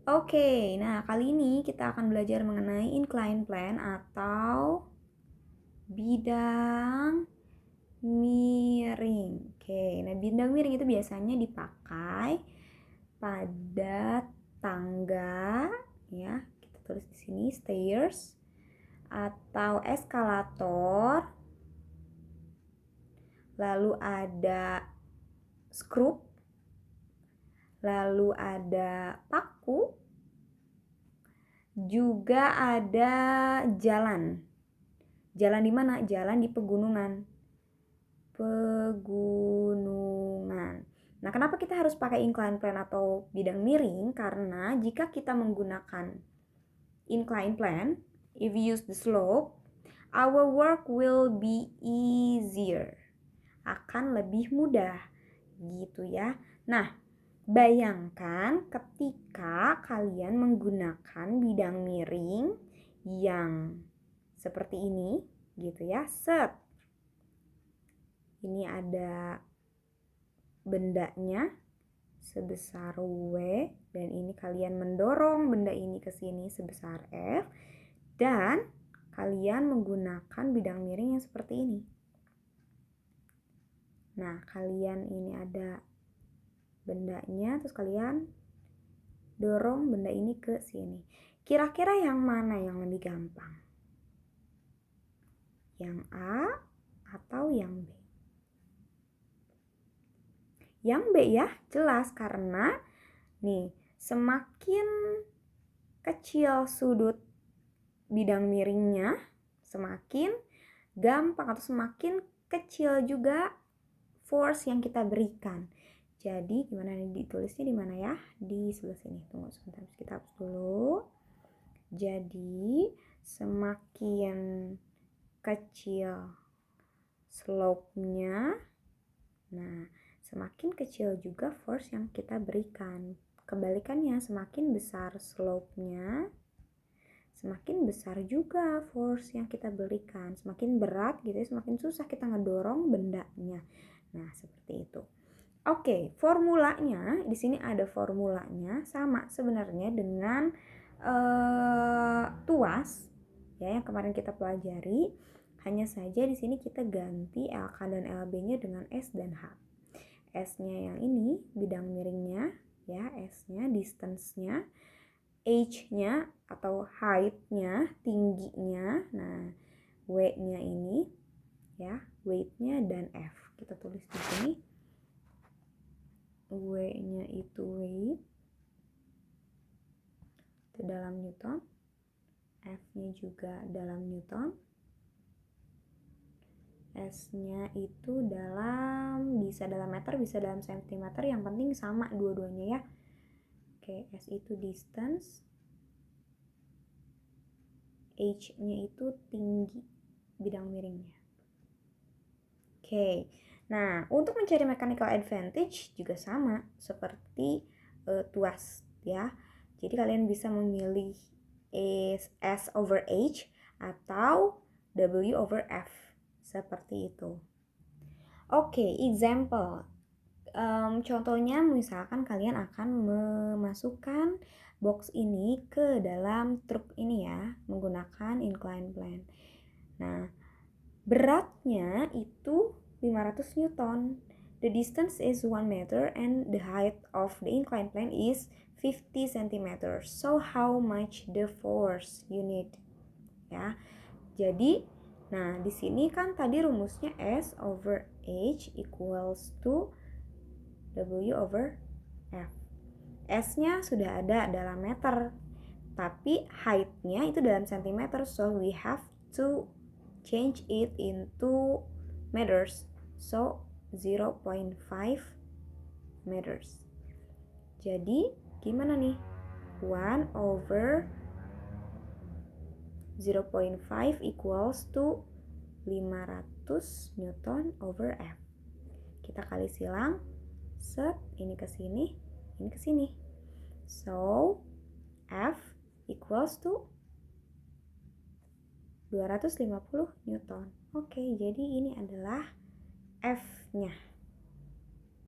Oke, nah kali ini kita akan belajar mengenai inclined plane atau bidang miring. Oke, nah bidang miring itu biasanya dipakai pada tangga, ya. Kita tulis di sini stairs atau eskalator. Lalu ada skrup, lalu ada paku, juga ada jalan. Jalan di mana? Jalan di pegunungan. Nah, kenapa kita harus pakai inclined plane atau bidang miring? Karena jika kita menggunakan inclined plane, if we use the slope, our work will be easier. Akan lebih mudah, gitu ya. Nah, bayangkan ketika kalian menggunakan bidang miring yang seperti ini, gitu ya. Set. Ini ada bendanya sebesar W dan ini kalian mendorong benda ini ke sini sebesar F dan kalian menggunakan bidang miring yang seperti ini. Nah, kalian ini ada bendanya terus kalian dorong benda ini ke sini. Kira-kira yang mana yang lebih gampang? Yang A atau yang B? Yang B ya, jelas karena nih, semakin kecil sudut bidang miringnya, semakin gampang atau semakin kecil juga force yang kita berikan. Jadi gimana nih ditulisnya di mana ya? Di sebelah sini. Tunggu sebentar, kita hapus dulu. Jadi semakin kecil slope-nya, nah semakin kecil juga force yang kita berikan. Kebalikannya, semakin besar slope-nya, semakin besar juga force yang kita berikan. Semakin berat gitu ya, semakin susah kita ngedorong bendanya. Nah, seperti itu. Oke, formulanya di sini ada formulanya sama sebenarnya dengan tuas ya yang kemarin kita pelajari. Hanya saja di sini kita ganti LK dan LB-nya dengan S dan H. S-nya yang ini bidang miringnya ya, S-nya distance-nya, H-nya atau height-nya, tingginya. Nah, W-nya ini ya, weight-nya dan F. Kita tulis di sini. W-nya itu weight itu dalam Newton, F-nya juga dalam Newton, S-nya itu bisa dalam meter, bisa dalam sentimeter, yang penting sama dua-duanya ya. Oke, S itu distance, H-nya itu tinggi bidang miringnya. Oke, nah untuk mencari mechanical advantage juga sama seperti tuas ya. Jadi kalian bisa memilih S over H atau W over F seperti itu. Oke, example. Contohnya misalkan kalian akan memasukkan box ini ke dalam truk ini ya, menggunakan inclined plane. Nah, beratnya itu 500 Newton. The distance is 1 meter and the height of the inclined plane is 50 cm. So how much the force you need? Ya. Jadi, nah di sini kan tadi rumusnya S over H equals to W over F. S-nya sudah ada dalam meter, tapi height-nya itu dalam centimeter, so we have to change it into meters. So 0.5 meters. Jadi gimana nih? 1 over 0.5 equals to 500 Newton over F. Kita kali silang. Set, ini ke sini, ini ke sini. So, F equals to 250 Newton. Oke, jadi ini adalah F-nya.